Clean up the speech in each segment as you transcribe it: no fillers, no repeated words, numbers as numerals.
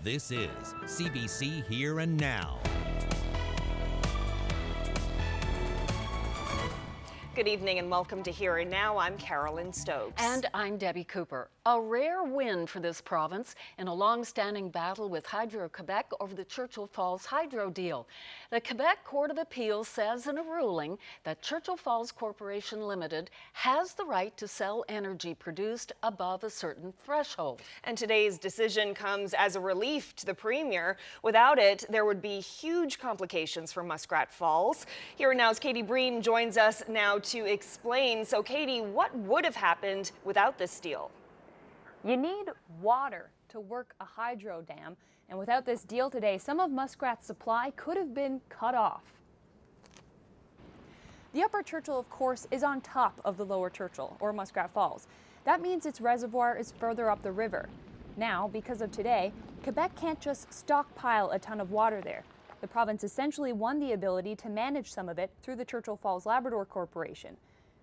This is CBC Here and Now. Good evening and welcome to Here and Now. I'm Carolyn Stokes. And I'm Debbie Cooper. A rare win for this province in a long-standing battle with Hydro-Quebec over the Churchill Falls hydro deal. The Quebec Court of Appeal says in a ruling that Churchill Falls Corporation Limited has the right to sell energy produced above a certain threshold. And today's decision comes as a relief to the Premier. Without it, there would be huge complications for Muskrat Falls. Here and Now's Katie Breen joins us now to explain. So Katie, what would have happened without this deal? You need water to work a hydro dam, and without this deal today, some of Muskrat's supply could have been cut off. The Upper Churchill, of course, is on top of the Lower Churchill, or Muskrat Falls. That means its reservoir is further up the river. Now, because of today, Quebec can't just stockpile a ton of water there. The province essentially won the ability to manage some of it through the Churchill Falls Labrador Corporation.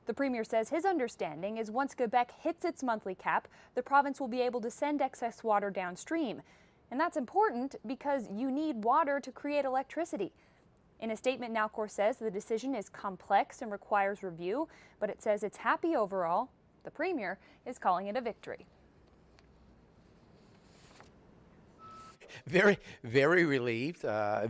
The Premier says his understanding is once Quebec hits its monthly cap, the province will be able to send excess water downstream. And that's important because you need water to create electricity. In a statement, Nowcor says the decision is complex and requires review, but it says it's happy overall. The Premier is calling it a victory. Very relieved, I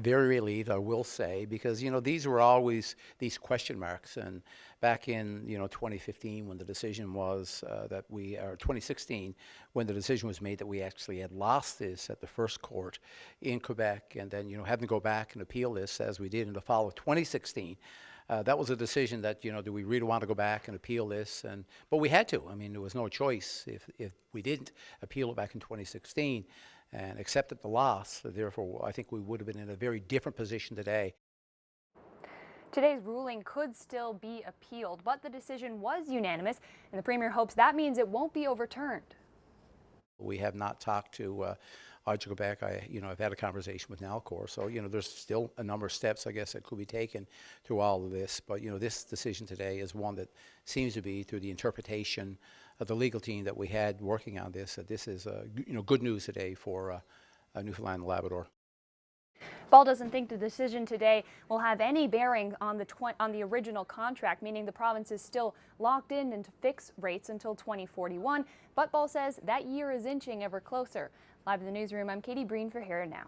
will say, because, these were always these question marks. And back in, 2015, when the decision was or 2016, when the decision was made that we actually had lost this at the first court in Quebec, and then, having to go back and appeal this as we did in the fall of 2016, that was a decision that, do we really want to go back and appeal this? But we had to. I mean, there was no choice if we didn't appeal it back in 2016 and accepted the loss. Therefore, I think we would have been in a very different position today. Today's ruling could still be appealed, but the decision was unanimous, and the Premier hopes that means it won't be overturned. We have not talked to Hydro-Quebec. I've had a conversation with Nowcor, so there's still a number of steps, I guess, that could be taken through all of this. But this decision today is one that seems to be, through the interpretation of the legal team that we had working on this, that this is good news today for Newfoundland and Labrador. Ball doesn't think the decision today will have any bearing on the original contract, meaning the province is still locked in into fixed rates until 2041. But Ball says that year is inching ever closer. Live in the newsroom, I'm Katie Breen for Here and Now.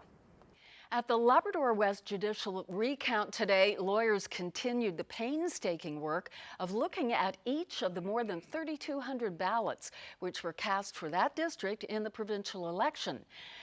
At the Labrador West judicial recount today, lawyers continued the painstaking work of looking at each of the more than 3,200 ballots which were cast for that district in the provincial election.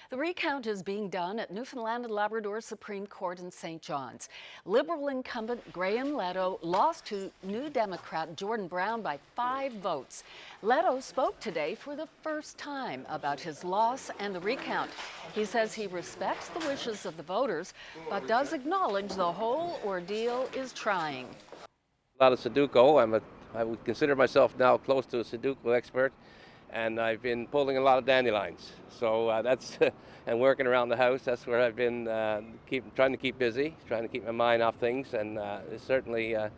The recount is being done at Newfoundland and Labrador Supreme Court in St. John's. Liberal incumbent Graham Leto lost to New Democrat Jordan Brown by 5 votes. Leto spoke today for the first time about his loss and the recount. He says he respects the wishes of the voters, but does acknowledge the whole ordeal is trying. A lot of Sudoku. I would consider myself now close to a Sudoku expert, and I've been pulling a lot of dandelions. So that's and working around the house. That's where I've been trying to keep busy, trying to keep my mind off things, and it's certainly a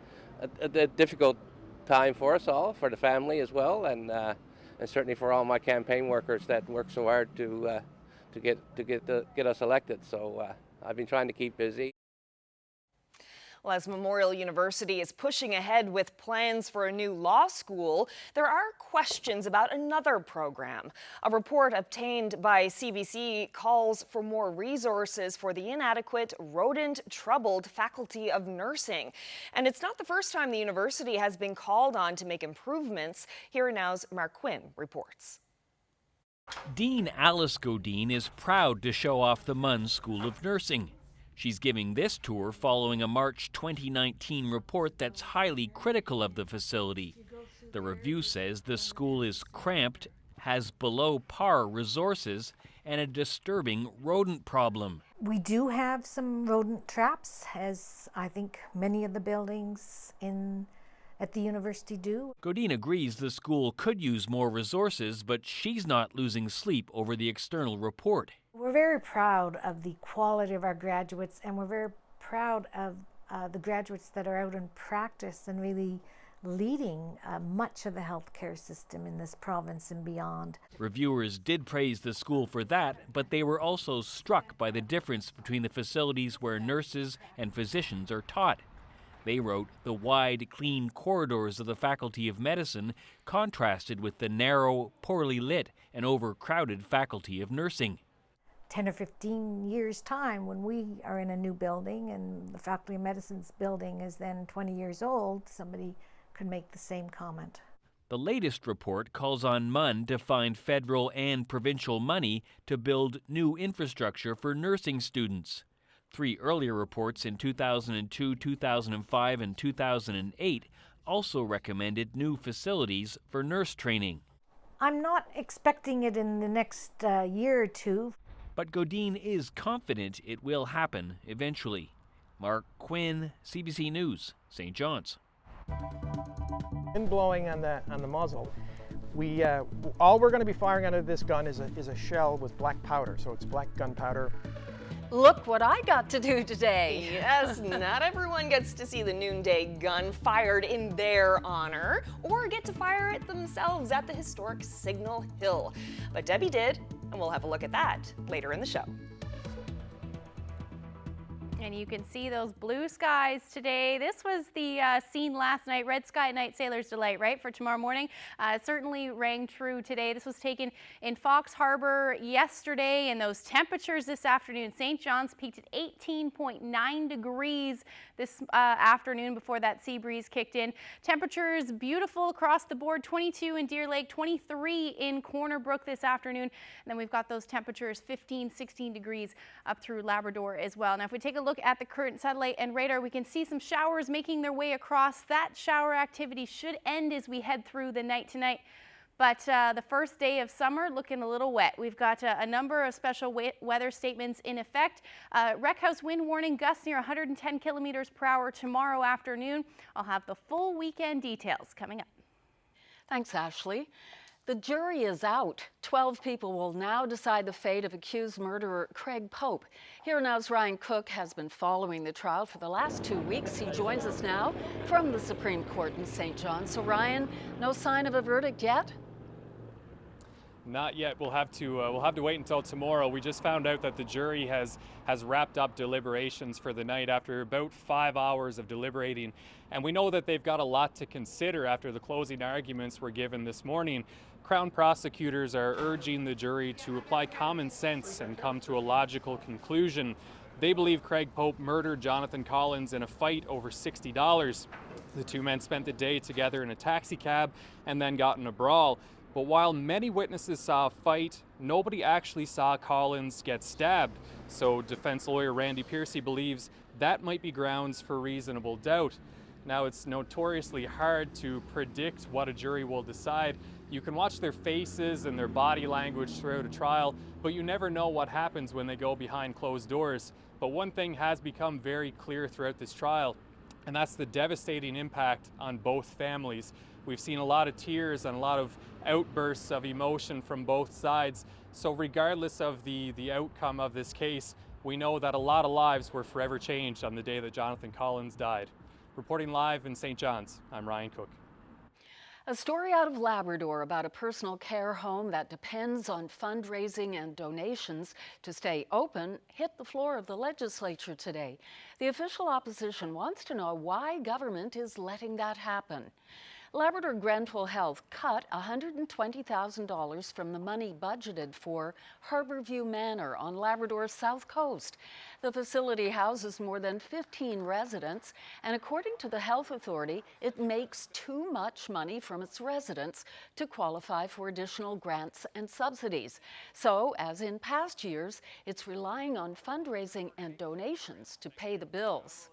difficult time for us all, for the family as well, and certainly for all my campaign workers that work so hard to get us elected. So I've been trying to keep busy. Well, as Memorial University is pushing ahead with plans for a new law school, there are questions about another program. A report obtained by CBC calls for more resources for the inadequate, rodent-troubled faculty of nursing. And it's not the first time the university has been called on to make improvements. Here Now's Mark Quinn reports. Dean Alice Godine is proud to show off the Munn School of Nursing. She's giving this tour following a March 2019 report that's highly critical of the facility. The review says the school is cramped, has below par resources, and a disturbing rodent problem. We do have some rodent traps, as I think many of the buildings at the university do. Godine agrees the school could use more resources, but she's not losing sleep over the external report. We're very proud of the quality of our graduates, and we're very proud of the graduates that are out in practice and really leading much of the healthcare system in this province and beyond. Reviewers did praise the school for that, but they were also struck by the difference between the facilities where nurses and physicians are taught. They wrote the wide, clean corridors of the Faculty of Medicine contrasted with the narrow, poorly lit, and overcrowded Faculty of Nursing. 10 or 15 years' time, when we are in a new building and the Faculty of Medicine's building is then 20 years old, somebody could make the same comment. The latest report calls on MUN to find federal and provincial money to build new infrastructure for nursing students. 3 earlier reports in 2002, 2005, and 2008 also recommended new facilities for nurse training. I'm not expecting it in the next year or two. But Godine is confident it will happen eventually. Mark Quinn, CBC News, St. John's. Wind blowing on the muzzle. All we're going to be firing out of this gun is a shell with black powder, so it's black gunpowder. Look what I got to do today. Yes, not everyone gets to see the noonday gun fired in their honor or get to fire it themselves at the historic Signal Hill. But Debbie did, and we'll have a look at that later in the show. And you can see those blue skies today. This was the scene last night, red sky at night, sailor's delight, right, for tomorrow morning. It certainly rang true today. This was taken in Fox Harbor yesterday, and those temperatures this afternoon, St. John's peaked at 18.9 degrees this afternoon before that sea breeze kicked in. Temperatures beautiful across the board, 22 in Deer Lake, 23 in Corner Brook this afternoon. And then we've got those temperatures 15, 16 degrees up through Labrador as well. Now, if we take a look at the current satellite and radar, we can see some showers making their way across. That shower activity should end as we head through the night tonight. But the first day of summer looking a little wet. We've got a number of special weather statements in effect. Rec House wind warning, gusts near 110 kilometers per hour tomorrow afternoon. I'll have the full weekend details coming up. Thanks, Ashley. The jury is out. 12 people will now decide the fate of accused murderer Craig Pope. Here Now's Ryan Cook has been following the trial for the last 2 weeks. He joins us now from the Supreme Court in St. John's. So Ryan, no sign of a verdict yet? Not yet. We'll have to wait until tomorrow. We just found out that the jury has wrapped up deliberations for the night after about 5 hours of deliberating. And we know that they've got a lot to consider after the closing arguments were given this morning. Crown prosecutors are urging the jury to apply common sense and come to a logical conclusion. They believe Craig Pope murdered Jonathan Collins in a fight over $60. The two men spent the day together in a taxi cab and then got in a brawl. But while many witnesses saw a fight, nobody actually saw Collins get stabbed. So defense lawyer Randy Piercy believes that might be grounds for reasonable doubt. Now, it's notoriously hard to predict what a jury will decide. You can watch their faces and their body language throughout a trial, but you never know what happens when they go behind closed doors. But one thing has become very clear throughout this trial, and that's the devastating impact on both families. We've seen a lot of tears and a lot of outbursts of emotion from both sides. So regardless of the outcome of this case, we know that a lot of lives were forever changed on the day that Jonathan Collins died. Reporting live in St. John's, I'm Ryan Cook. A story out of Labrador about a personal care home that depends on fundraising and donations to stay open hit the floor of the legislature today. The official opposition wants to know why government is letting that happen. Labrador Grenfell Health cut $120,000 from the money budgeted for Harbourview Manor on Labrador's south coast. The facility houses more than 15 residents, and according to the health authority, it makes too much money from its residents to qualify for additional grants and subsidies. So, as in past years, it's relying on fundraising and donations to pay the bills.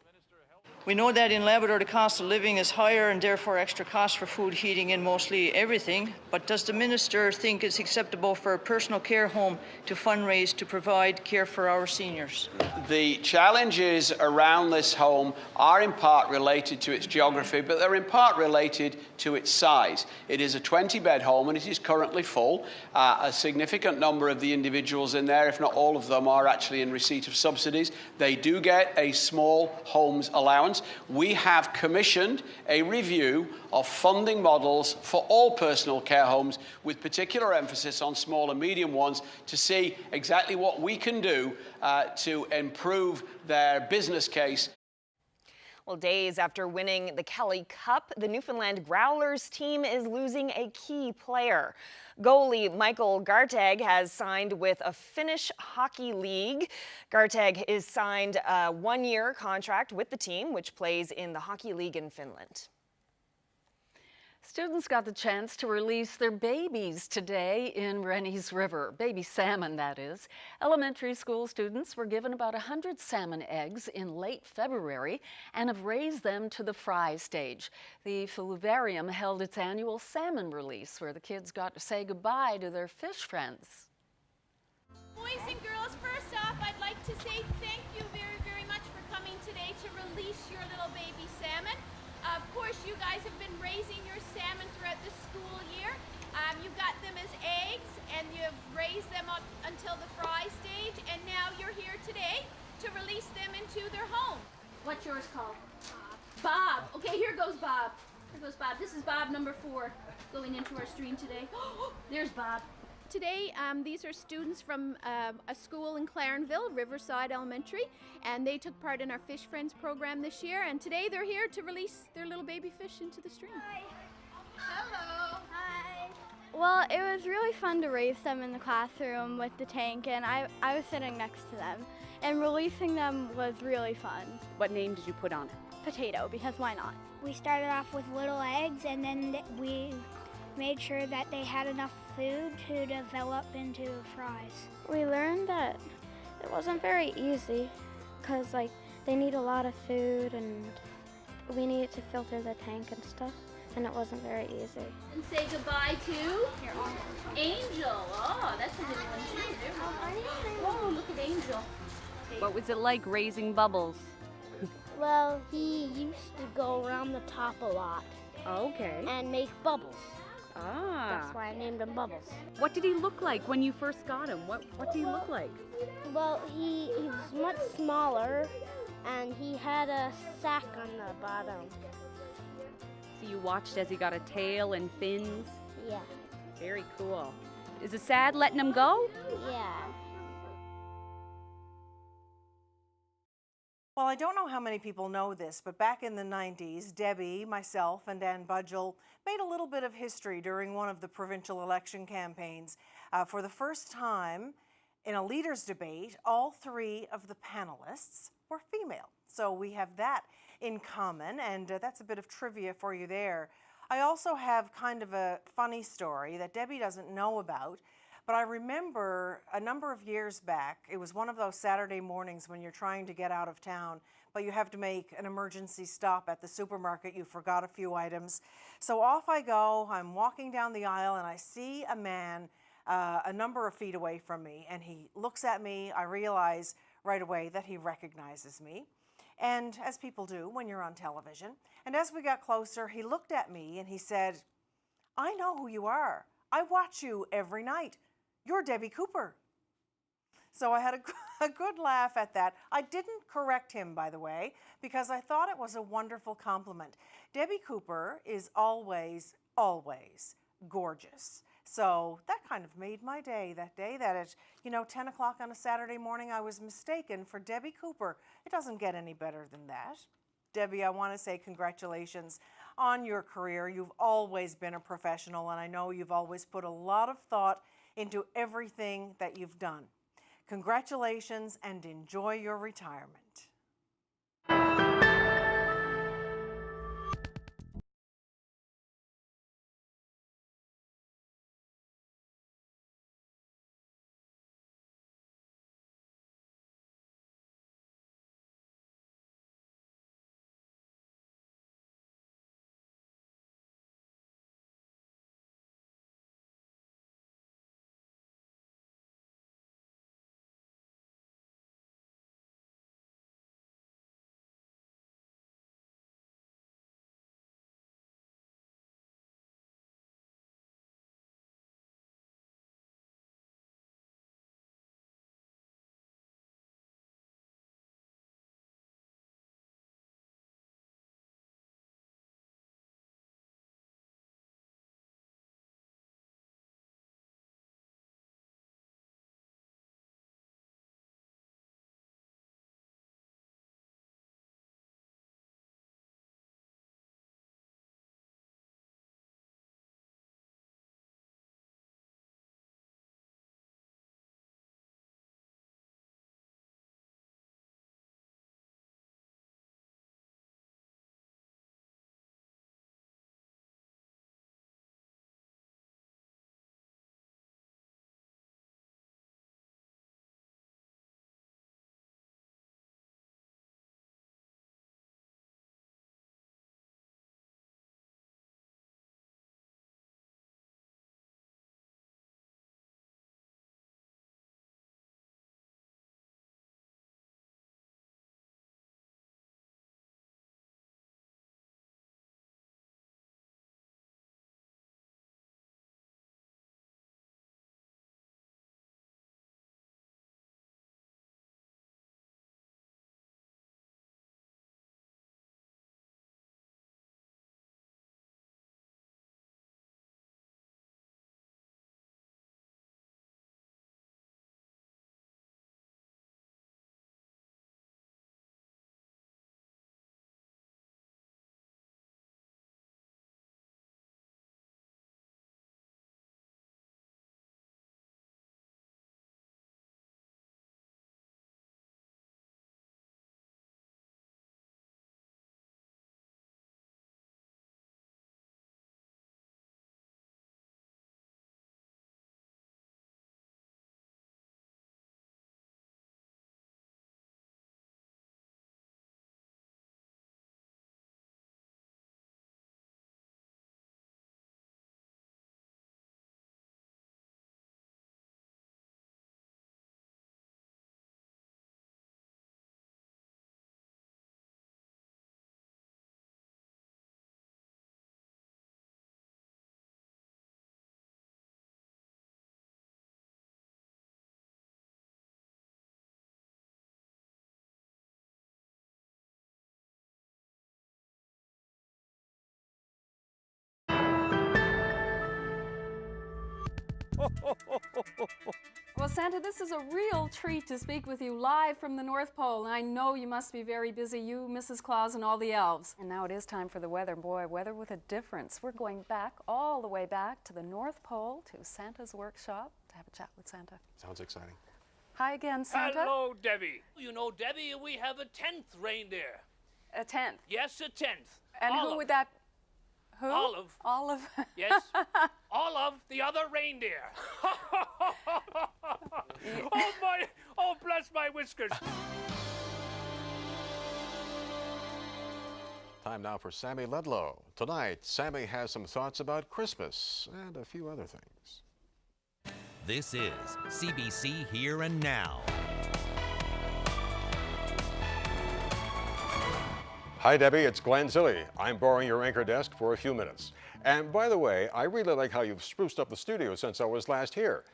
We know that in Labrador the cost of living is higher and therefore extra costs for food, heating and mostly everything. But does the Minister think it's acceptable for a personal care home to fundraise to provide care for our seniors? The challenges around this home are in part related to its geography, but they're in part related to its size. It is a 20-bed home and it is currently full. A significant number of the individuals in there, if not all of them, are actually in receipt of subsidies. They do get a small homes allowance. allowance, we have commissioned a review of funding models for all personal care homes, with particular emphasis on small and medium ones, to see exactly what we can do to improve their business case. Well, days after winning the Kelly Cup, the Newfoundland Growlers team is losing a key player. Goalie Michael Gartag has signed with a Finnish hockey league. Gartag is signed a one-year contract with the team, which plays in the hockey league in Finland. Students got the chance to release their babies today in Rennie's River, baby salmon that is. Elementary school students were given about 100 salmon eggs in late February and have raised them to the fry stage. The Fluvarium held its annual salmon release where the kids got to say goodbye to their fish friends. Boys and girls, first off, I'd like to say thank you very, very much for coming today to release your little baby salmon. Of course, you guys have been raising your salmon throughout the school year. You got them as eggs and you've raised them up until the fry stage, and now you're here today to release them into their home. What's yours called? Bob. Bob. Okay, here goes Bob. Here goes Bob. This is Bob number 4 going into our stream today. There's Bob. Today, these are students from a school in Clarenville, Riverside Elementary, and they took part in our Fish Friends program this year, and today they're here to release their little baby fish into the stream. Hi. Hello. Hi. Well, it was really fun to raise them in the classroom with the tank, and I was sitting next to them, and releasing them was really fun. What name did you put on it? Potato, because why not? We started off with little eggs, and then we made sure that they had enough food to develop into fries. We learned that it wasn't very easy because they need a lot of food and we needed to filter the tank and stuff, and it wasn't very easy. And say goodbye to Angel. Oh, that's a good one too. Oh, look at Angel. What was it like raising Bubbles? Well, he used to go around the top a lot. Okay. And make bubbles. Ah. That's why I named him Bubbles. What did he look like when you first got him? What did he look like? Well, he was much smaller, and he had a sack on the bottom. So you watched as he got a tail and fins? Yeah. Very cool. Is it sad letting him go? Yeah. Well, I don't know how many people know this, but back in the 90s, Debbie, myself, and Dan Budgell made a little bit of history during one of the provincial election campaigns. For the first time in a leaders' debate, all 3 of the panelists were female. So we have that in common, and that's a bit of trivia for you there. I also have kind of a funny story that Debbie doesn't know about. But I remember a number of years back, it was one of those Saturday mornings when you're trying to get out of town, but you have to make an emergency stop at the supermarket. You forgot a few items. So off I go. I'm walking down the aisle and I see a man a number of feet away from me, and he looks at me. I realize right away that he recognizes me, and as people do when you're on television. And as we got closer, he looked at me and he said, "I know who you are. I watch you every night. You're Debbie Cooper." So I had a good laugh at that. I didn't correct him, by the way, because I thought it was a wonderful compliment. Debbie Cooper is always, always gorgeous. So that kind of made my day that day, that at 10 o'clock on a Saturday morning, I was mistaken for Debbie Cooper. It doesn't get any better than that. Debbie, I want to say congratulations on your career. You've always been a professional, and I know you've always put a lot of thought into everything that you've done. Congratulations and enjoy your retirement. Well, Santa, this is a real treat to speak with you live from the North Pole. And I know you must be very busy, you, Mrs. Claus, and all the elves. And now it is time for the weather. Boy, weather with a difference. We're going back, all the way back to the North Pole, to Santa's workshop, to have a chat with Santa. Sounds exciting. Hi again, Santa. Hello, Debbie. You know, Debbie, we have a 10th reindeer. A 10th? Yes, a 10th. And Olive. who would that... Who? Olive. Olive. Yes. Olive, the other reindeer. Oh, bless my whiskers. Time now for Sammy Ledlow. Tonight, Sammy has some thoughts about Christmas and a few other things. This is CBC Here and Now. Hi, Debbie. It's Glenn Zilli. I'm borrowing your anchor desk for a few minutes. And by the way, I really like how you've spruced up the studio since I was last here.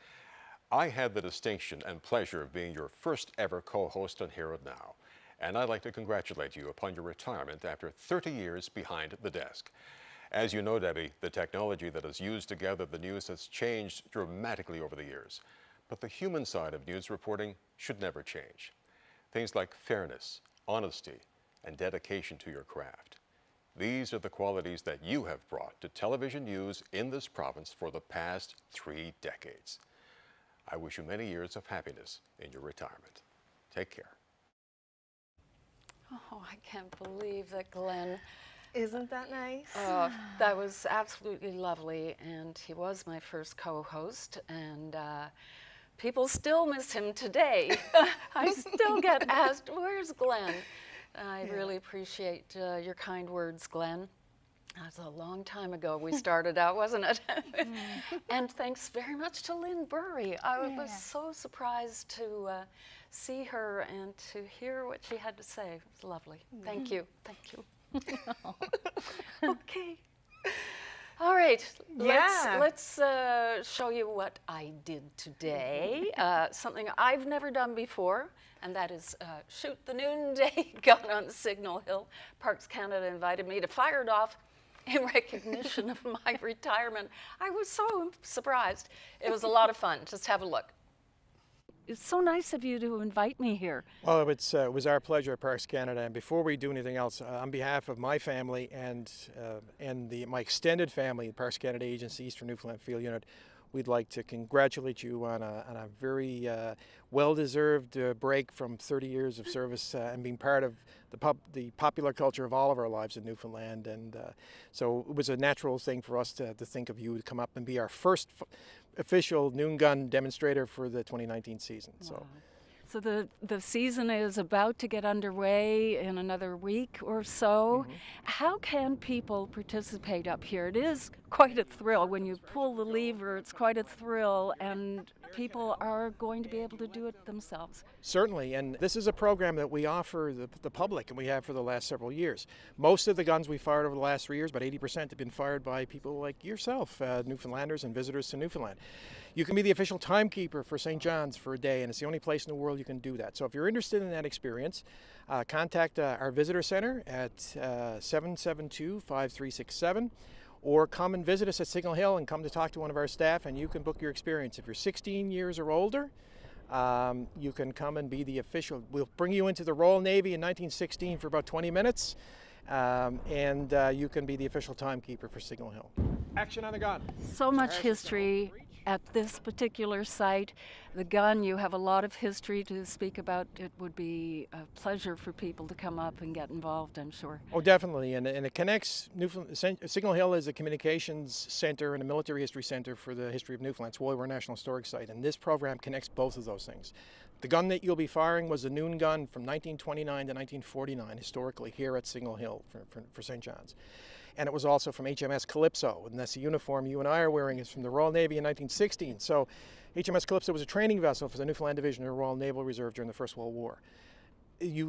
I had the distinction and pleasure of being your first ever co-host on Here and Now. And I'd like to congratulate you upon your retirement after 30 years behind the desk. As you know, Debbie, the technology that is used to gather the news has changed dramatically over the years. But the human side of news reporting should never change. Things like fairness, honesty, and dedication to your craft. These are the qualities that you have brought to television news in this province for the past 3 decades. I wish you many years of happiness in your retirement. Take care. Oh, I can't believe that Glenn... Isn't that nice? Oh, that was absolutely lovely, and he was my first co-host, and people still miss him today. I still get asked, where's Glenn? I really appreciate your kind words, Glenn. That was a long time ago we started out, wasn't it? And thanks very much to Lynn Burry. I was so surprised to see her and to hear what she had to say. It was lovely. Thank you. Thank you. Okay. All right. Let's show you what I did today. Something I've never done before. And that is shoot the noonday gun on Signal Hill. Parks Canada invited me to fire it off in recognition of my retirement. I was so surprised. It was a lot of fun. Just have a look. It's so nice of you to invite me here. Well, it was our pleasure at Parks Canada. And before we do anything else, on behalf of my family and my extended family, the Parks Canada Agency, Eastern Newfoundland Field Unit, we'd like to congratulate you on a very well-deserved break from 30 years of service and being part of the popular culture of all of our lives in Newfoundland. And so it was a natural thing for us to think of you to come up and be our first official noon gun demonstrator for the 2019 season. Wow. So the season is about to get underway in another week or so. How can people participate up here? It is quite a thrill. When you pull the lever, it's quite a thrill, and people are going to be able to do it themselves. Certainly, and this is a program that we offer the public, and we have for the last several years. Most of the guns we fired over the last 3 years, about 80%, have been fired by people like yourself, Newfoundlanders and visitors to Newfoundland. You can be the official timekeeper for St. John's for a day, and it's the only place in the world you can do that. So if you're interested in that experience, contact our visitor center at 772-5367, or come and visit us at Signal Hill and come to talk to one of our staff, and you can book your experience. If you're 16 years or older, you can come and be the official. We'll bring you into the Royal Navy in 1916 for about 20 minutes, and you can be the official timekeeper for Signal Hill. Action on the gun. So much history at this particular site. The gun, you have a lot of history to speak about. It would be a pleasure for people to come up and get involved, I'm sure. Oh, definitely, and it connects Signal Hill is a communications center and a military history center for the history of Newfoundland. It's War National Historic Site, and this program connects both of those things. The gun that you'll be firing was a noon gun from 1929 to 1949, historically here at Signal Hill for St. John's. And it was also from HMS Calypso, and that's the uniform you and I are wearing is from the Royal Navy in 1916. So HMS Calypso was a training vessel for the Newfoundland Division of the Royal Naval Reserve during the First World War. You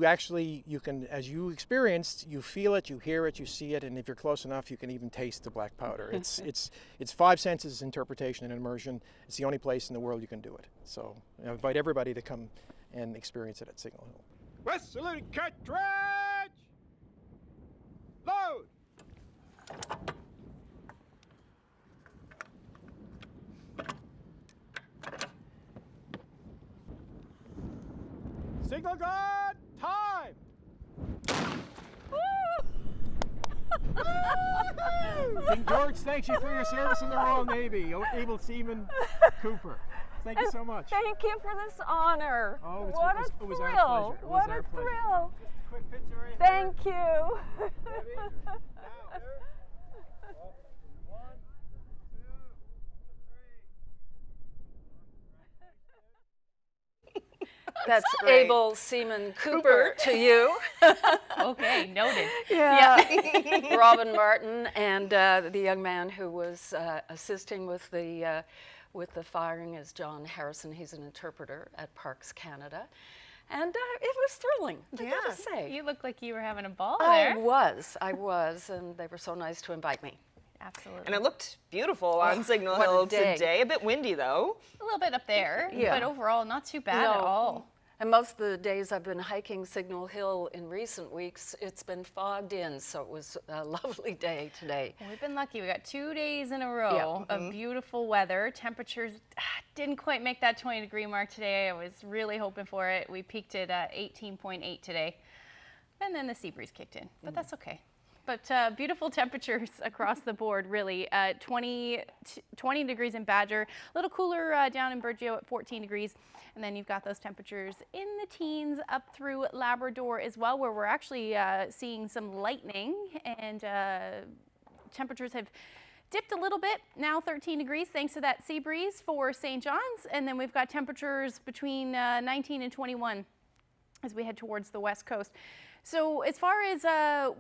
can, as you experienced, you feel it, you hear it, you see it, and if you're close enough, you can even taste the black powder. It's 5 senses interpretation and immersion. It's the only place in the world you can do it. So I invite everybody to come and experience it at Signal Hill. West salute cartridge! Load! Signal gun, time! King George thanks you for your service in the Royal Navy. Able Seaman Cooper. Thank you so much. Thank you for this honor. Oh, What a it was thrill. our pleasure. What a thrill. Just a quick picture right Thank you. here. Now, That's great. Able Seaman Cooper to you. Okay, noted. Yeah. Robin Martin and the young man who was assisting with the firing is John Harrison. He's an interpreter at Parks Canada. And it was thrilling, I gotta say. You look like you were having a ball I there. was, and they were so nice to invite me. Absolutely. And it looked beautiful on Signal what a Hill day. today. A bit windy, though. A little bit up there, Yeah. but overall not too bad at all. And most of the days I've been hiking Signal Hill in recent weeks, it's been fogged in, so it was a lovely day today. We've been lucky. We got 2 days in a row of beautiful weather. Temperatures didn't quite make that 20-degree mark today. I was really hoping for it. We peaked at 18.8 today. And then the sea breeze kicked in, but that's okay. But beautiful temperatures across the board, really. 20 degrees in Badger, a little cooler down in Burgeo at 14 degrees. And then you've got those temperatures in the teens up through Labrador as well, where we're actually seeing some lightning, and temperatures have dipped a little bit, now 13 degrees thanks to that sea breeze for St. John's. And then we've got temperatures between 19 and 21 as we head towards the west coast. So as far as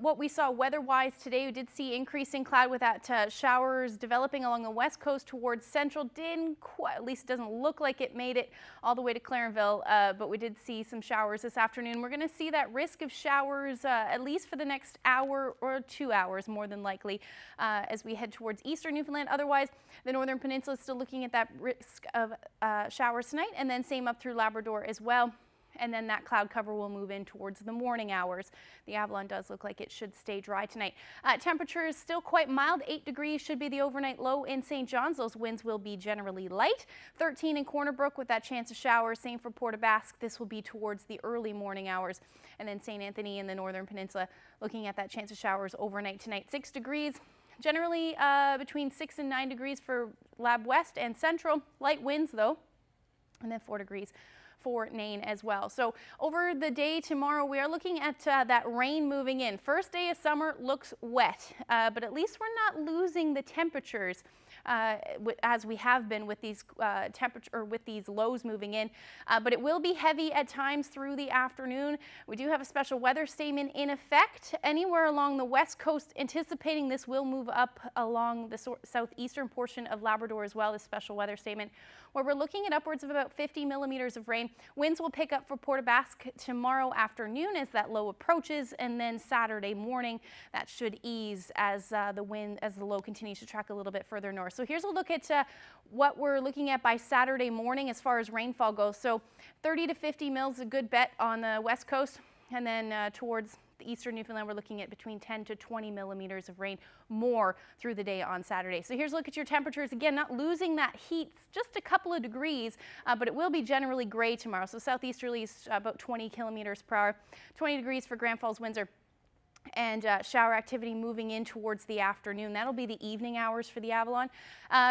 what we saw weather-wise today, we did see increasing cloud with that showers developing along the west coast towards central. Didn't quite, at least it doesn't look like it made it all the way to Clarenville, but we did see some showers this afternoon. We're going to see that risk of showers at least for the next hour or 2 hours, more than likely, as we head towards eastern Newfoundland. Otherwise, the northern peninsula is still looking at that risk of showers tonight, and then same up through Labrador as well. And then that cloud cover will move in towards the morning hours. The Avalon does look like it should stay dry tonight. Temperature is still quite mild. 8 degrees should be the overnight low in St. John's. Those winds will be generally light. 13 in Corner Brook with that chance of showers. Same for Port aux Basques. This will be towards the early morning hours. And then St. Anthony in the northern peninsula looking at that chance of showers overnight tonight. 6 degrees. Generally between 6 and 9 degrees for Lab West and Central. Light winds though. And then 4 degrees for Nain as well. So over the day tomorrow, we are looking at that rain moving in. First day of summer looks wet, but at least we're not losing the temperatures as we have been with these with these lows moving in. But it will be heavy at times through the afternoon. We do have a special weather statement in effect anywhere along the west coast, anticipating this will move up along the southeastern portion of Labrador as well, this special weather statement, where we're looking at upwards of about 50 millimeters of rain. Winds will pick up for Port aux Basques tomorrow afternoon as that low approaches, and then Saturday morning that should ease as the low continues to track a little bit further north. So here's a look at what we're looking at by Saturday morning as far as rainfall goes. So 30 to 50 mils is a good bet on the west coast, and then towards the eastern Newfoundland, we're looking at between 10 to 20 millimeters of rain more through the day on Saturday. So here's a look at your temperatures. Again, not losing that heat, just a couple of degrees, but it will be generally gray tomorrow. So southeasterlies about 20 kilometers per hour, 20 degrees for Grand Falls, Windsor. And shower activity moving in towards the afternoon. That'll be the evening hours for the Avalon.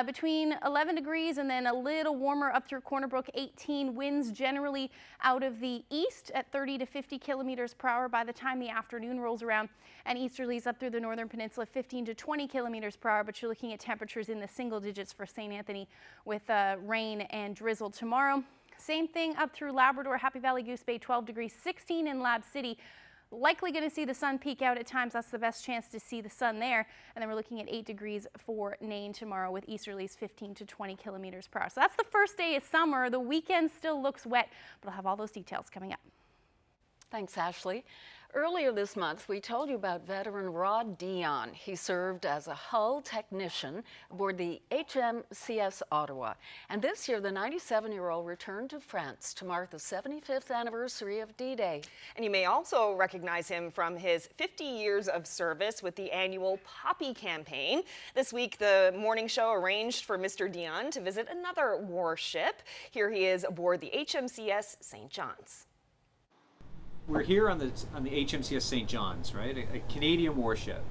Between 11 degrees and then a little warmer up through Corner Brook, 18. Winds generally out of the east at 30 to 50 kilometers per hour by the time the afternoon rolls around. And easterlies up through the northern peninsula, 15 to 20 kilometers per hour. But you're looking at temperatures in the single digits for St. Anthony with rain and drizzle tomorrow. Same thing up through Labrador, Happy Valley, Goose Bay, 12 degrees, 16 in Lab City. Likely going to see the sun peek out at times. That's the best chance to see the sun there. And then we're looking at 8 degrees for Nain tomorrow with easterlies 15 to 20 kilometers per hour. So that's the first day of summer. The weekend still looks wet, but I'll have all those details coming up. Thanks, Ashley. Earlier this month, we told you about veteran Rod Dion. He served as a hull technician aboard the HMCS Ottawa. And this year, the 97-year-old returned to France to mark the 75th anniversary of D-Day. And you may also recognize him from his 50 years of service with the annual Poppy campaign. This week, the morning show arranged for Mr. Dion to visit another warship. Here he is aboard the HMCS St. John's. We're here on the HMCS St. John's, right? A Canadian warship.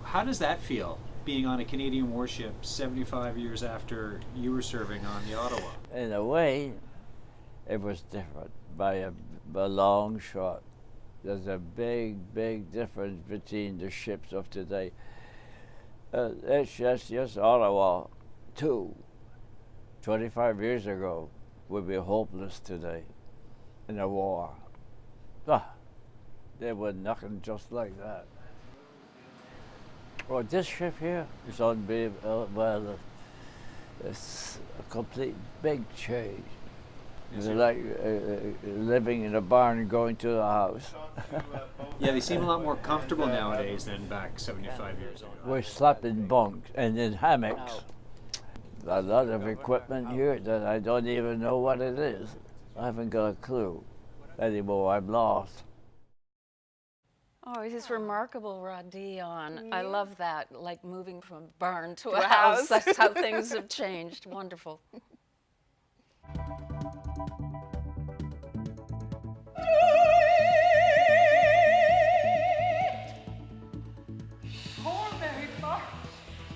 How does that feel, being on a Canadian warship 75 years after you were serving on the Ottawa? In a way, it was different by a long shot. There's a big difference between the ships of today. HMCS Ottawa 2, 25 years ago, would be hopeless today in a war. They were nothing just like that. Well, this ship here is unbelievable. Well, it's a complete big change. It's like living in a barn and going to the house. Yeah, they seem a lot more comfortable nowadays than back 75 years ago. We slept in bunks and in hammocks. A lot of equipment here that I don't even know what it is. I haven't got a clue anymore. I'm lost. Oh, it is remarkable, Dion. I love that, like moving from a barn to To a a house. house. That's how things have changed. Wonderful.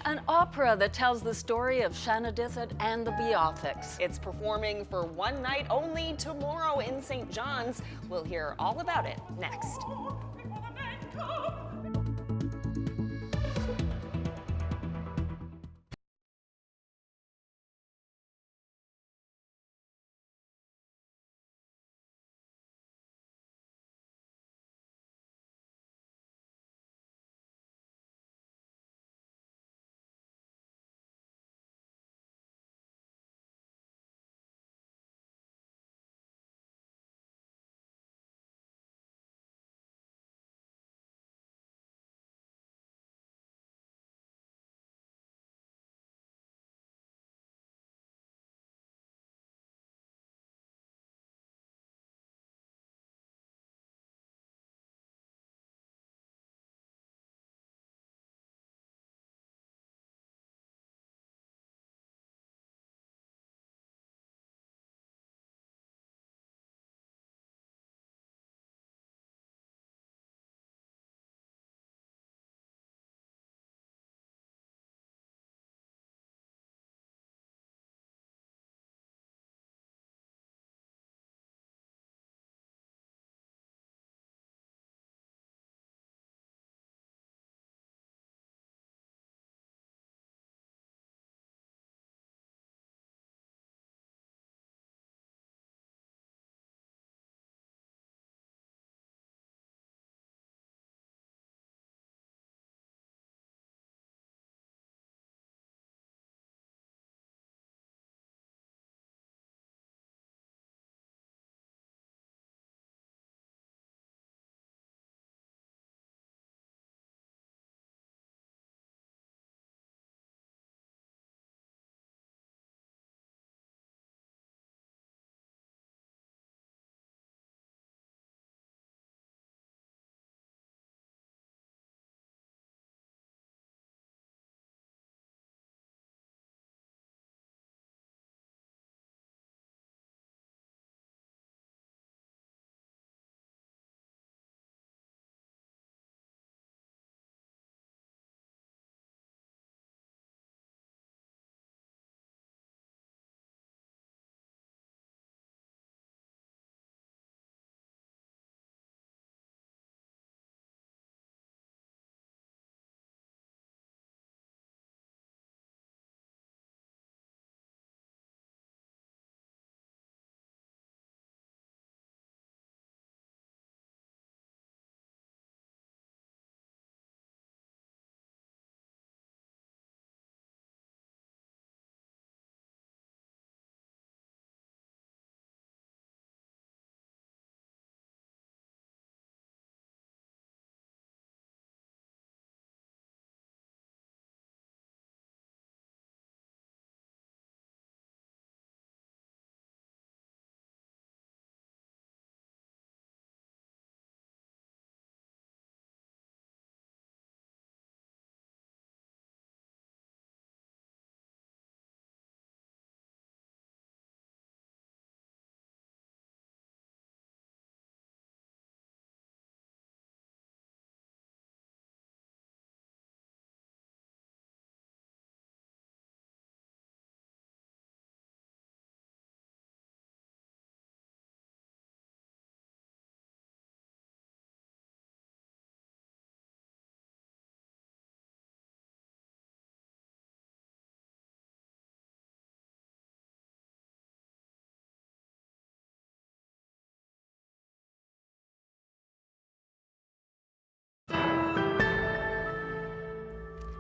An opera that tells the story of Shanadithat and the Beothuks. It's performing for one night only tomorrow in St. John's. We'll hear all about it next.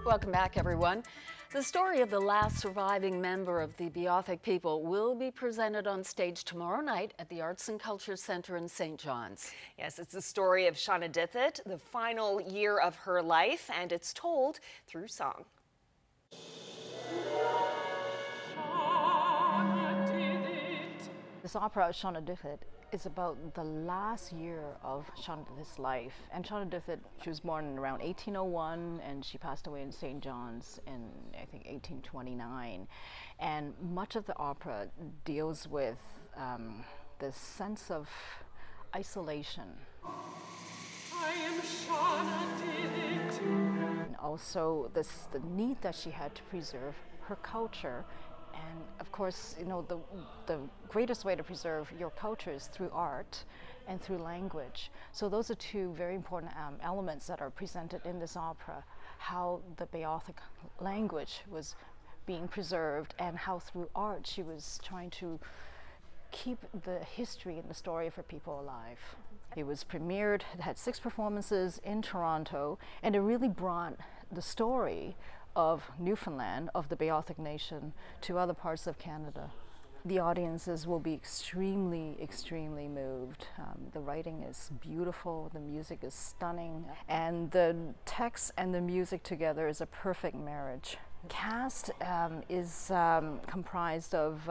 Welcome back, everyone. The story of the last surviving member of the Beothuk people will be presented on stage tomorrow night at the Arts and Culture Centre in St. John's. Yes, it's the story of Shauna Dithit, the final year of her life, and it's told through song. This opera, Shauna Dithit, is about the last year of Shauna Dithit's life. And Shauna Dithit, she was born around 1801 and she passed away in St. John's in, I think, 1829. And much of the opera deals with this sense of isolation. I am Shauna Dithit. And also the need that she had to preserve her culture. And of course, you know, the greatest way to preserve your culture is through art and through language. So those are two very important elements that are presented in this opera, how the Beothuk language was being preserved and how through art she was trying to keep the history and the story of her people alive. It was premiered, it had 6 performances in Toronto, and it really brought the story of Newfoundland, of the Beothuk nation, to other parts of Canada. The audiences will be extremely, extremely moved. The writing is beautiful, the music is stunning, and the text and the music together is a perfect marriage. Cast is comprised of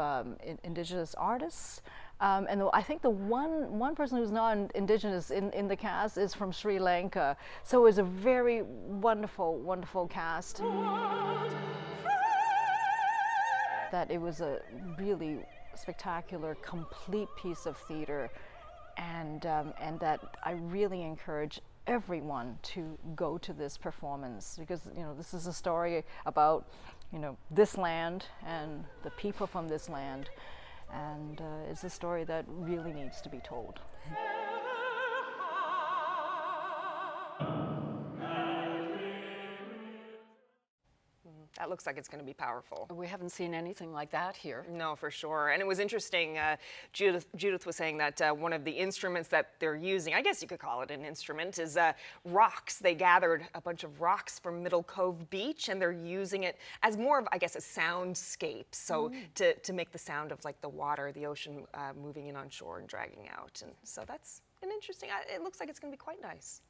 Indigenous artists, and I think the one person who's not Indigenous in the cast is from Sri Lanka. So it was a very wonderful, wonderful cast. That it was a really spectacular, complete piece of theater, and that I really encourage everyone to go to this performance, because you know this is a story about this land and the people from this land, and it's a story that really needs to be told. That looks like it's going to be powerful. We haven't seen anything like that here. No, for sure. And it was interesting, Judith was saying that one of the instruments that they're using, I guess you could call it an instrument, is rocks. They gathered a bunch of rocks from Middle Cove Beach, and they're using it as more of, I guess, a soundscape. So to make the sound of like the water, the ocean moving in on shore and dragging out. And so that's an interesting, it looks like it's going to be quite nice.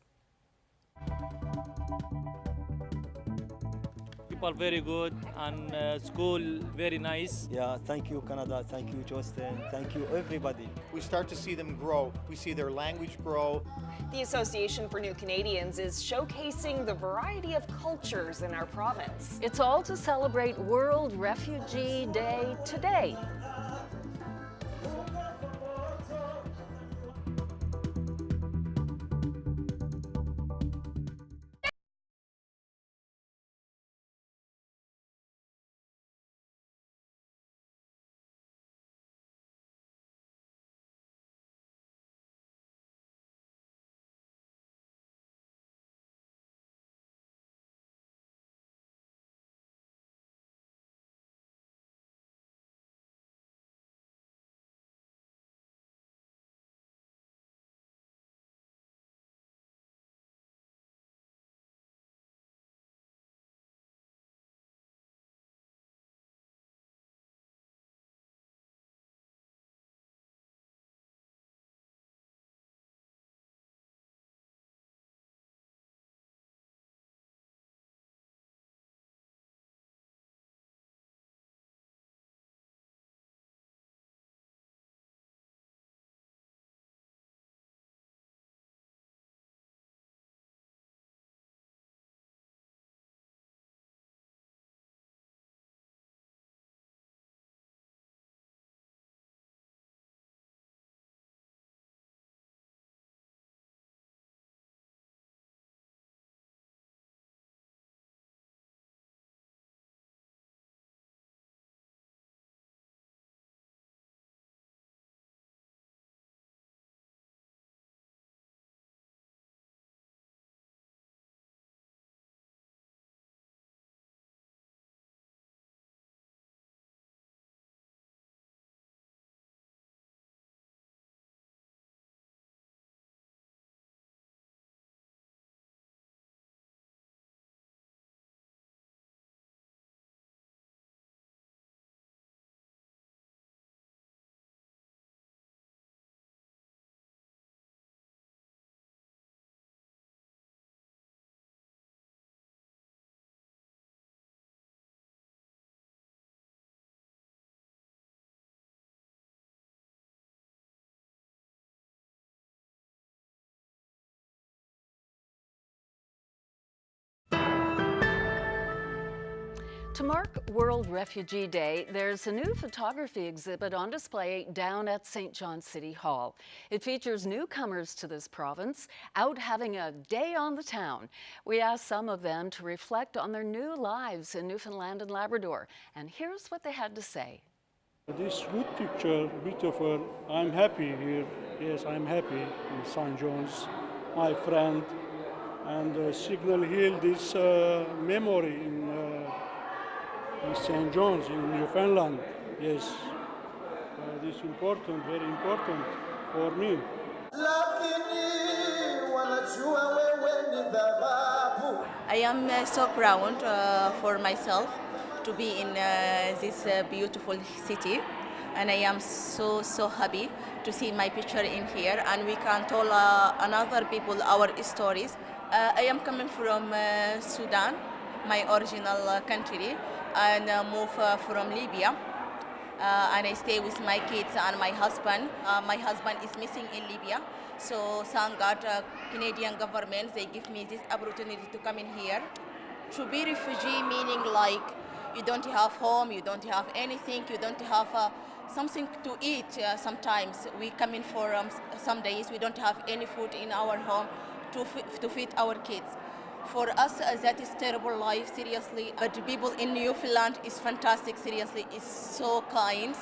People very good, and school very nice. Yeah, thank you Canada, thank you Justin, thank you everybody. We start to see them grow. We see their language grow. The Association for New Canadians is showcasing the variety of cultures in our province. It's all to celebrate World Refugee Day today. To mark World Refugee Day, there's a new photography exhibit on display down at St. John City Hall. It features newcomers to this province out having a day on the town. We asked some of them to reflect on their new lives in Newfoundland and Labrador, and here's what they had to say. This good picture, beautiful. I'm happy here. Yes, I'm happy in St. John's. My friend and Signal Hill, this memory in St. John's in Newfoundland. Yes, this is important, very important for me. I am so proud for myself to be in this beautiful city, and I am so happy to see my picture in here, and we can tell another people our stories. I am coming from Sudan, my original country, and moved from Libya. And I stay with my kids and my husband. My husband is missing in Libya, so thank God, Canadian government, they give me this opportunity to come in here. To be refugee meaning like you don't have home, you don't have anything, you don't have something to eat. Sometimes we come in for some days, we don't have any food in our home to feed our kids. For us, that is terrible life, seriously. But the people in Newfoundland is fantastic, seriously, is so kind.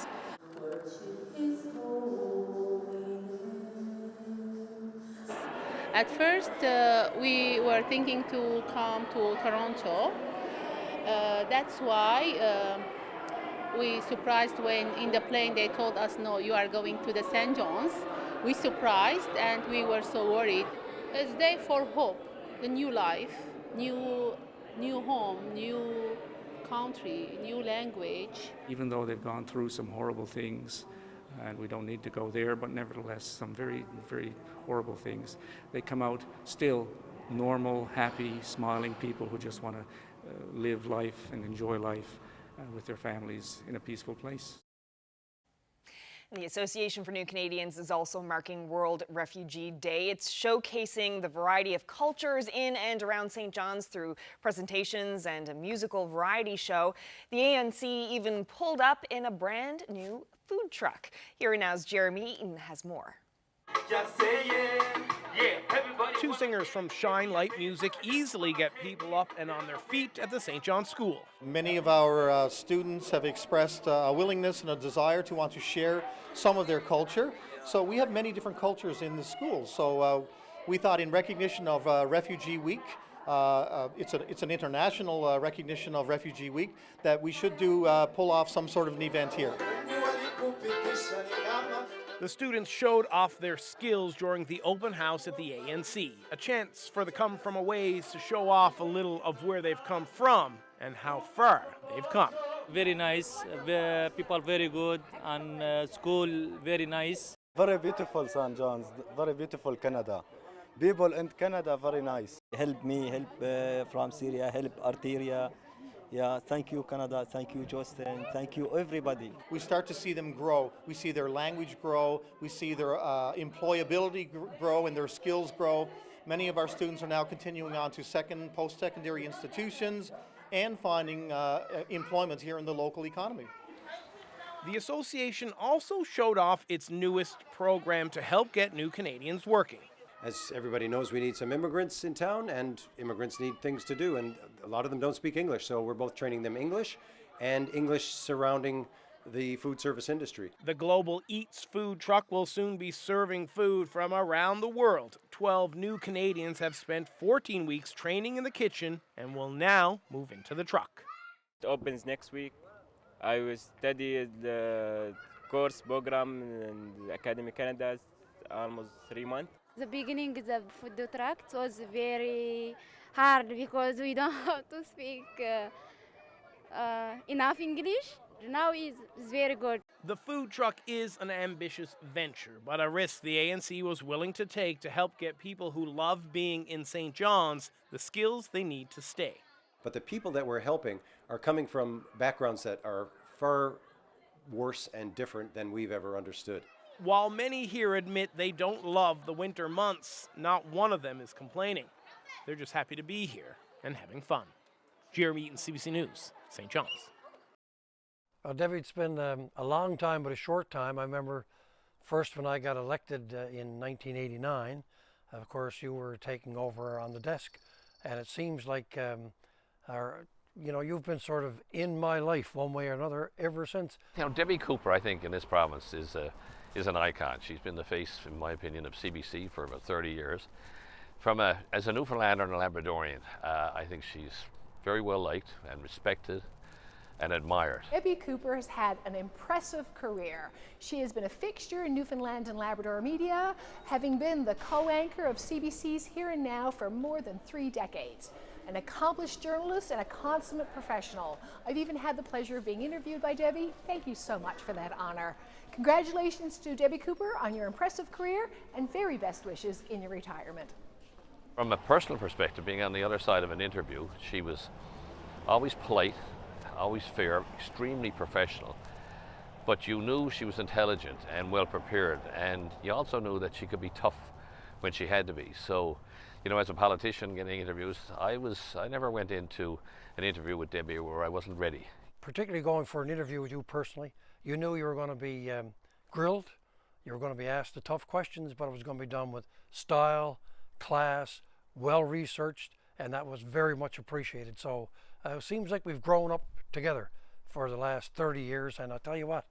At first, we were thinking to come to Toronto. That's why we surprised when in the plane they told us, no, you are going to the St. John's. We surprised and we were so worried. It's a day for hope, the new life, new home, new country, new language. Even though they've gone through some horrible things, and we don't need to go there, but nevertheless some very, very horrible things, they come out still normal, happy, smiling people who just want to live life and enjoy life with their families in a peaceful place. The Association for New Canadians is also marking World Refugee Day. It's showcasing the variety of cultures in and around St. John's through presentations and a musical variety show. The ANC even pulled up in a brand new food truck. Here Now's Jeremy Eaton has more. Just say Two singers from Shine Light Music easily get people up and on their feet at the St. John's School. Many of our students have expressed a willingness and a desire to want to share some of their culture. So we have many different cultures in the school. So we thought, in recognition of Refugee Week, it's an international recognition of Refugee Week, that we should pull off some sort of an event here. The students showed off their skills during the open house at the ANC, a chance for the come-from-aways to show off a little of where they've come from and how far they've come. Very nice, people very good, and school very nice. Very beautiful St. John's, very beautiful Canada. People in Canada very nice. Help me, help from Syria, help Arteria. Yeah, thank you, Canada. Thank you, Justin. Thank you, everybody. We start to see them grow. We see their language grow. We see their employability grow and their skills grow. Many of our students are now continuing on to post-secondary institutions and finding employment here in the local economy. The association also showed off its newest program to help get new Canadians working. As everybody knows, we need some immigrants in town, and immigrants need things to do, and a lot of them don't speak English, so we're both training them English and English surrounding the food service industry. The Global Eats food truck will soon be serving food from around the world. 12 new Canadians have spent 14 weeks training in the kitchen and will now move into the truck. It opens next week. I will study the course program in Academy Canada almost 3 months. The beginning of the food truck was very hard because we don't have to speak enough English. Now it's very good. The food truck is an ambitious venture, but a risk the ANC was willing to take to help get people who love being in St. John's the skills they need to stay. But the people that we're helping are coming from backgrounds that are far worse and different than we've ever understood. While many here admit they don't love the winter months, not one of them is complaining. They're just happy to be here and having fun. Jeremy Eaton, CBC News, St. John's. Debbie, it's been a long time, but a short time. I remember first when I got elected in 1989, of course, you were taking over on the desk, and it seems like you've been sort of in my life one way or another ever since. Debbie Cooper, I think, in this province is an icon. She's been the face, in my opinion, of CBC for about 30 years. As a Newfoundlander and a Labradorian, I think she's very well liked and respected and admired. Debbie Cooper has had an impressive career. She has been a fixture in Newfoundland and Labrador media, having been the co-anchor of CBC's Here and Now for more than 3 decades. An accomplished journalist and a consummate professional. I've even had the pleasure of being interviewed by Debbie. Thank you so much for that honor. Congratulations to Debbie Cooper on your impressive career and very best wishes in your retirement. From a personal perspective, being on the other side of an interview, she was always polite, always fair, extremely professional, but you knew she was intelligent and well prepared, and you also knew that she could be tough when she had to be. So, as a politician getting interviews, I never went into an interview with Debbie where I wasn't ready. Particularly going for an interview with you personally, you knew you were going to be grilled, you were going to be asked the tough questions, but it was going to be done with style, class, well researched, and that was very much appreciated. So it seems like we've grown up together for the last 30 years, and I'll tell you what,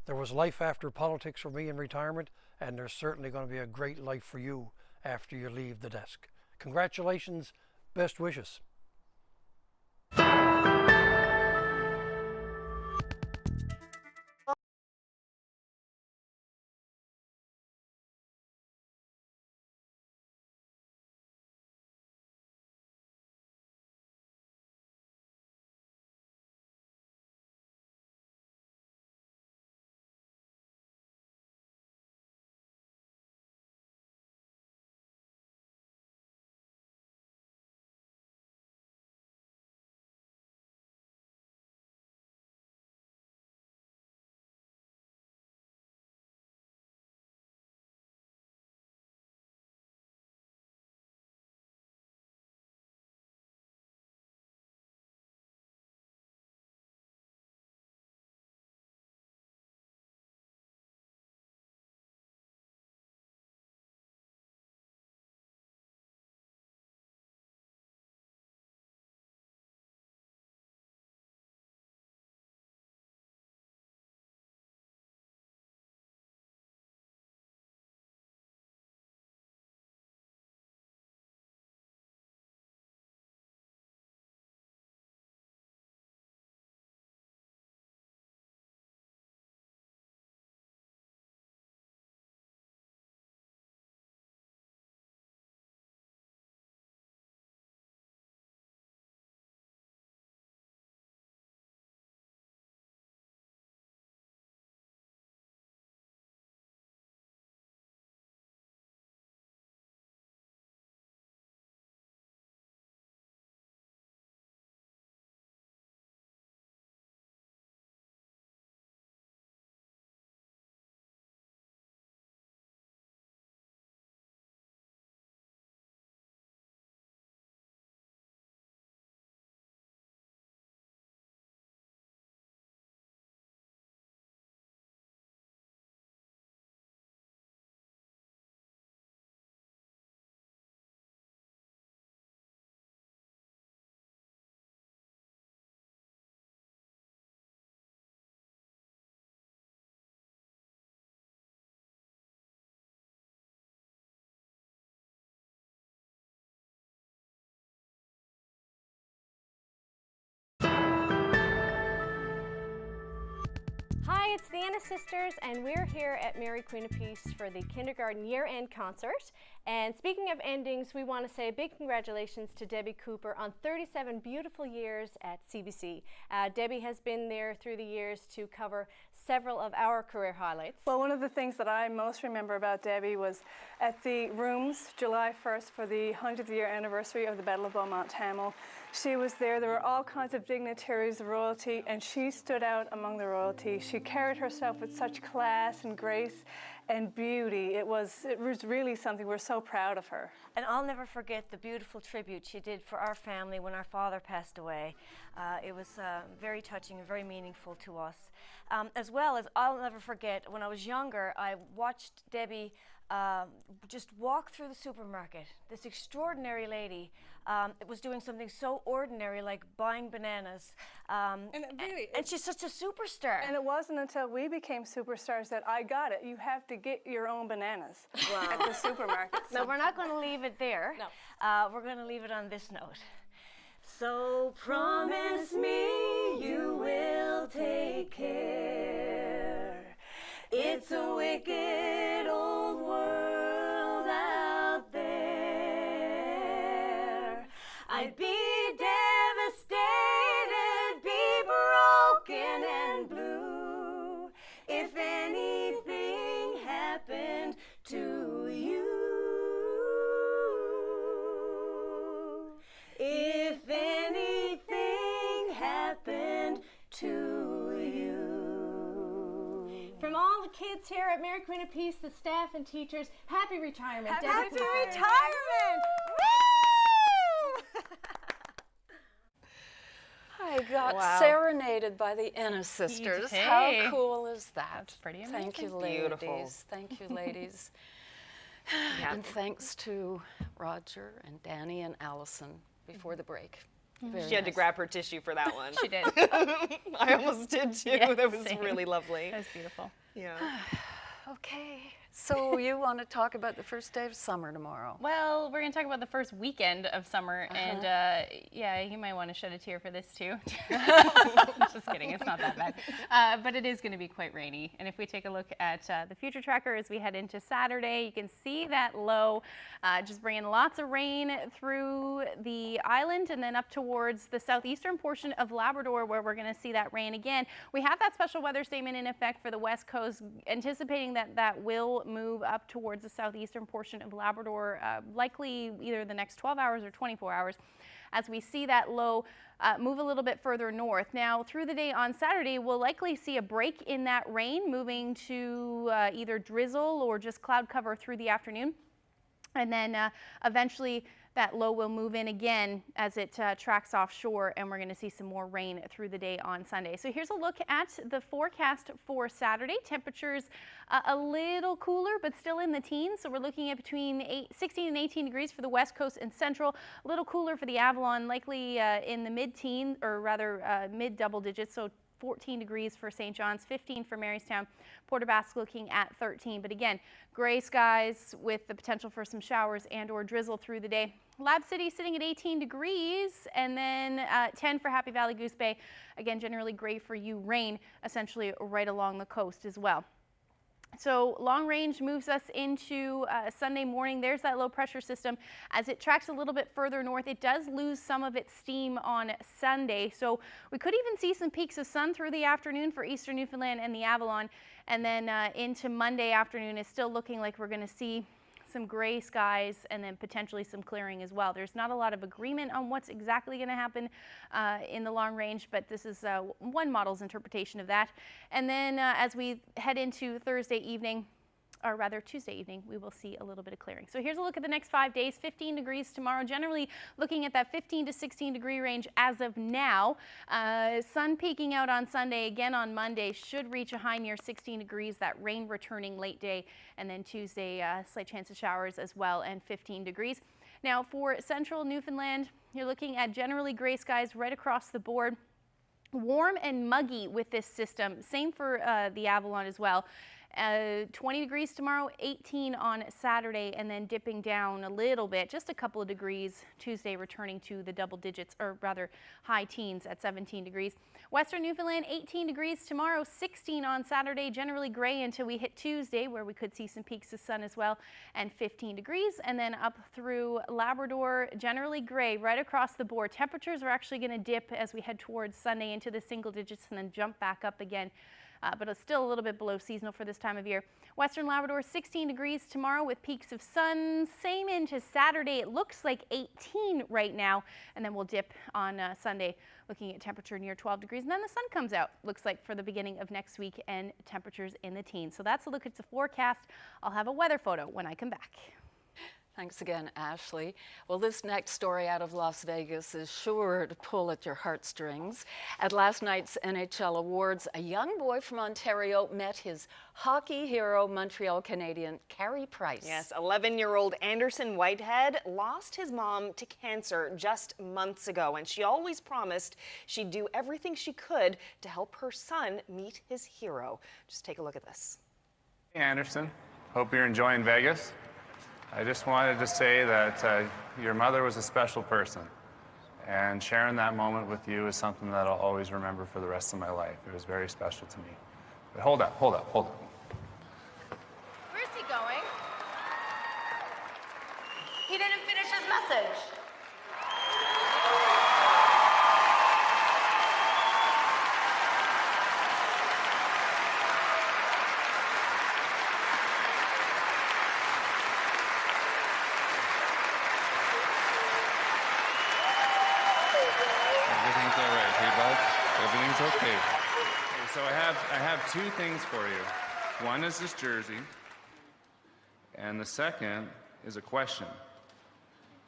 there was life after politics for me in retirement, and there's certainly going to be a great life for you after you leave the desk. Congratulations, best wishes. Hi, it's the Anna Sisters, and we're here at Mary Queen of Peace for the kindergarten year-end concert. And speaking of endings, we want to say a big congratulations to Debbie Cooper on 37 beautiful years at CBC. Debbie has been there through the years to cover several of our career highlights. Well, one of the things that I most remember about Debbie was at the Rooms, July 1st, for the 100th year anniversary of the Battle of Beaumont Hamel. She was there. There were all kinds of dignitaries of royalty, and she stood out among the royalty. She carried carried herself with such class and grace and beauty. It was really something. We're so proud of her. And I'll never forget the beautiful tribute she did for our family when our father passed away. It was very touching and very meaningful to us. As well as, I'll never forget, when I was younger, I watched Debbie just walk through the supermarket. This extraordinary lady was doing something so ordinary, like buying bananas. And she's such a superstar. And it wasn't until we became superstars that I got it. You have to get your own bananas at the supermarket. No, we're not going to leave it there. No. We're going to leave it on this note. So promise me you will take care. It's a wicked old world out there. I'd be devastated, be broken and blue if anything happened to you. If anything happened to you. From all the kids here at Mary Queen of Peace, the staff and teachers, happy retirement. Happy retirement! I got serenaded by the Ennis sisters. How cool is that? That's pretty amazing. Thank you, ladies. Beautiful. Thank you, ladies. And thanks to Roger and Danny and Allison before the break. Very She had to nice. grab her tissue for that one. She did. I almost did too. Yeah, that was same. really lovely. That was beautiful. Yeah. Okay, so you want to talk about the first day of summer tomorrow? Well, we're going to talk about the first weekend of summer, and yeah, you might want to shed a tear for this too. Just kidding, it's not that bad. But it is going to be quite rainy, and if we take a look at the future tracker as we head into Saturday, you can see that low just bringing lots of rain through the island and then up towards the southeastern portion of Labrador, where we're going to see that rain again. We have that special weather statement in effect for the West Coast, anticipating that that will move up towards the southeastern portion of Labrador, likely either the next 12 hours or 24 hours, as we see that low move a little bit further north. Now, through the day on Saturday, we'll likely see a break in that rain, moving to either drizzle or just cloud cover through the afternoon. And then eventually that low will move in again as it tracks offshore, and we're going to see some more rain through the day on Sunday. So here's a look at the forecast for Saturday. Temperatures a little cooler, but still in the teens. So we're looking at between 16 and 18 degrees for the West Coast and Central. A little cooler for the Avalon, likely in the mid-teens, or rather mid-double digits. So 14 degrees for St. John's, 15 for Marystown, Port aux Basques looking at 13. But again, gray skies with the potential for some showers and or drizzle through the day. Lab City sitting at 18 degrees, and then 10 for Happy Valley Goose Bay. Again, generally gray for you, rain essentially right along the coast as well. So long range moves us into Sunday morning. There's that low pressure system. As it tracks a little bit further north, it does lose some of its steam on Sunday. So we could even see some peaks of sun through the afternoon for eastern Newfoundland and the Avalon. And then into Monday afternoon is still looking like we're going to see some gray skies and then potentially some clearing as well. There's not a lot of agreement on what's exactly going to happen in the long range, but this is one model's interpretation of that. And then as we head into Thursday evening, or rather Tuesday evening, we will see a little bit of clearing. So here's a look at the next 5 days. 15 degrees tomorrow, generally looking at that 15 to 16 degree range as of now. Sun peeking out on Sunday, again on Monday, should reach a high near 16 degrees, that rain returning late day, and then Tuesday, slight chance of showers as well, and 15 degrees. Now for central Newfoundland, you're looking at generally gray skies right across the board. Warm and muggy with this system, same for the Avalon as well. 20 degrees tomorrow, 18 on Saturday, and then dipping down a little bit, just a couple of degrees Tuesday, returning to the double digits, or rather high teens at 17 degrees. Western Newfoundland, 18 degrees tomorrow, 16 on Saturday, generally gray until we hit Tuesday, where we could see some peaks of sun as well, and 15 degrees. And then up through Labrador, generally gray right across the board. Temperatures are actually going to dip as we head towards Sunday into the single digits and then jump back up again but it's still a little bit below seasonal for this time of year. Western Labrador, 16 degrees tomorrow with peaks of sun. Same into Saturday. It looks like 18 right now, and then we'll dip on Sunday, looking at temperature near 12 degrees, and then the sun comes out, looks like, for the beginning of next week, and temperatures in the teens. So that's a look at the forecast. I'll have a weather photo when I come back. Thanks again, Ashley. Well, this next story out of Las Vegas is sure to pull at your heartstrings. At last night's NHL Awards, a young boy from Ontario met his hockey hero, Montreal Canadian Carey Price. Yes, 11-year-old Anderson Whitehead lost his mom to cancer just months ago, and she always promised she'd do everything she could to help her son meet his hero. Just take a look at this. Hey, Anderson. Hope you're enjoying Vegas. I just wanted to say that your mother was a special person, and sharing that moment with you is something that I'll always remember for the rest of my life. It was very special to me. But hold up. Where's he going? He didn't finish his message. Everything's all right, hey bud? Everything's okay. Okay, so I have two things for you. One is this jersey, and the second is a question.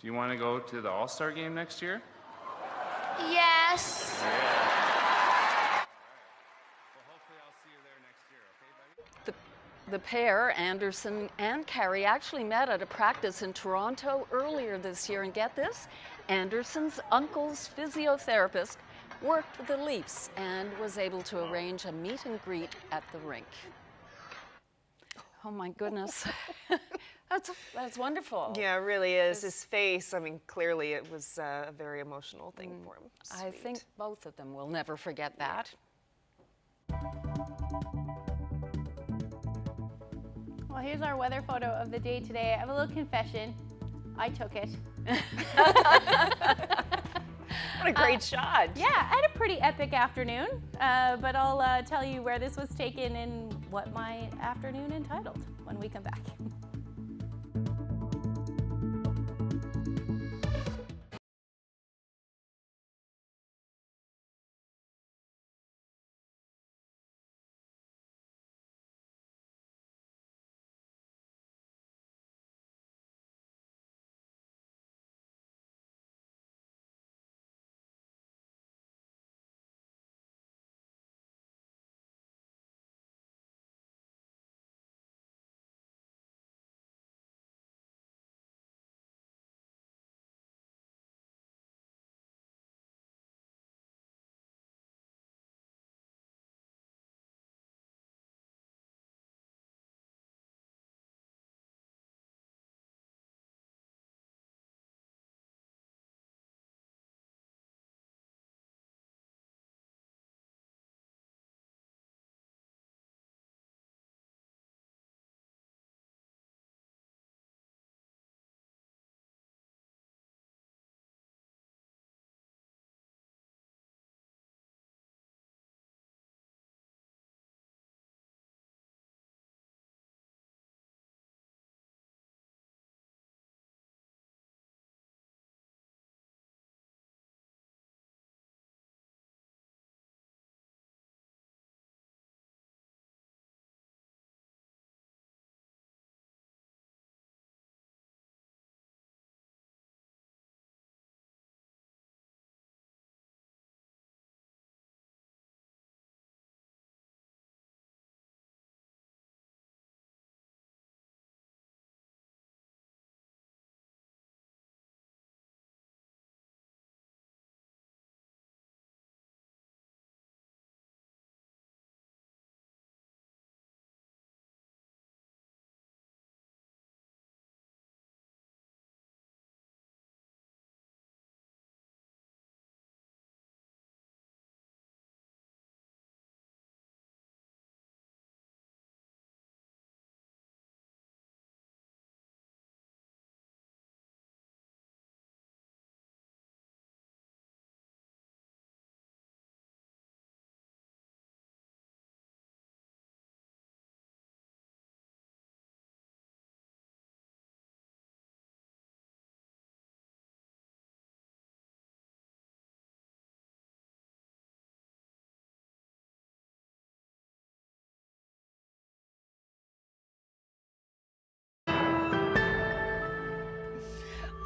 Do you want to go to the All-Star game next year? Yes. The pair, Anderson and Carey, actually met at a practice in Toronto earlier this year. And get this, Anderson's uncle's physiotherapist worked with the Leafs and was able to arrange a meet and greet at the rink. Oh my goodness. That's wonderful. Yeah, it really is. His face, I mean, clearly it was a very emotional thing for him. I think both of them will never forget that. Well, here's our weather photo of the day today. I have a little confession. I took it. What a great shot. Yeah, I had a pretty epic afternoon, but I'll tell you where this was taken and what my afternoon entitled when we come back.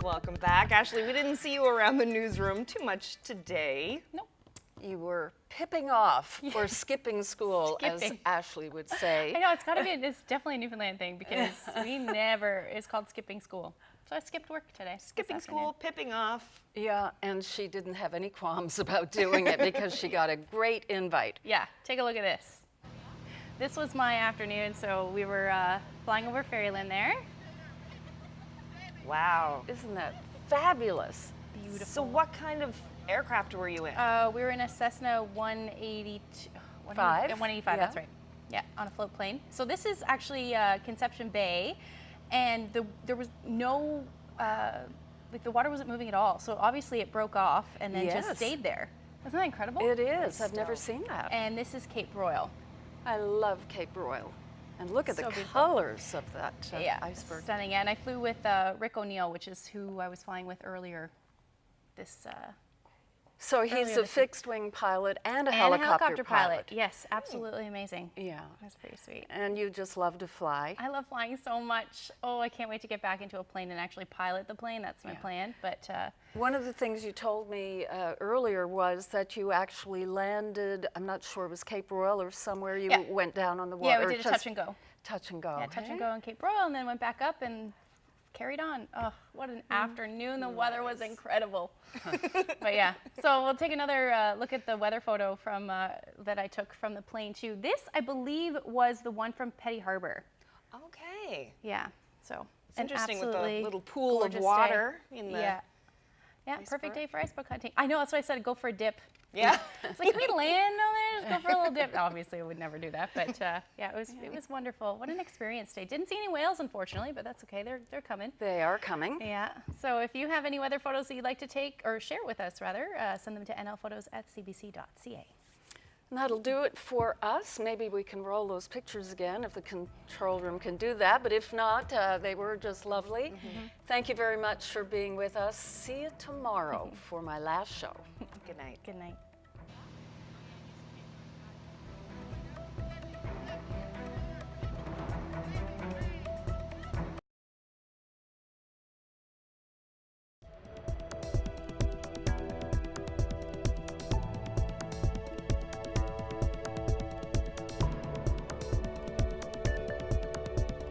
Welcome back. Ashley, we didn't see you around the newsroom too much today. Nope. You were pipping off or skipping school, as Ashley would say. I know, it's definitely a Newfoundland thing because it's called skipping school. So I skipped work today. Skipping school, pipping off. Yeah, and she didn't have any qualms about doing it because she got a great invite. Yeah, take a look at this. This was my afternoon, so we were flying over Fairyland there. Wow. Isn't that fabulous? Beautiful. So what kind of aircraft were you in? We were in a Cessna 185. 185, yeah. That's right. Yeah, on a float plane. So this is actually Conception Bay, and there was no, the water wasn't moving at all. So obviously it broke off and then just stayed there. Isn't that incredible? It is. I've never seen that. And this is Cape Royal. I love Cape Royal. And look at the beautiful. colors of that iceberg. Stunning. And I flew with Rick O'Neill, which is who I was flying with earlier So he's a fixed-wing pilot and a helicopter pilot. Yes, absolutely amazing. Yeah. That's pretty sweet. And you just love to fly. I love flying so much. Oh, I can't wait to get back into a plane and actually pilot the plane. That's my plan. But one of the things you told me earlier was that you actually landed, I'm not sure it was Cape Royal or somewhere, you went down on the water. Yeah, we did a touch and go. Touch and go. Yeah, touch and go in Cape Royal, and then went back up and carried on. Oh, what an afternoon. The weather was incredible. But yeah, so we'll take another look at the weather photo from that I took from the plane too. This, I believe, was the one from Petty Harbor. Okay. Yeah, so it's interesting with the little pool of water in the Yeah, perfect day for iceboat hunting. I know, that's why I said go for a dip. Yeah. It's like, can we land on there? Just go for a little dip. Obviously, I would never do that, but yeah, it was wonderful. What an experience day. Didn't see any whales, unfortunately, but that's okay. They're coming. They are coming. Yeah. So if you have any weather photos that you'd like to take or share with us, rather, send them to nlphotos@cbc.ca. And that'll do it for us. Maybe we can roll those pictures again if the control room can do that. But if not, they were just lovely. Thank you very much for being with us. See you tomorrow for my last show. Good night. Good night.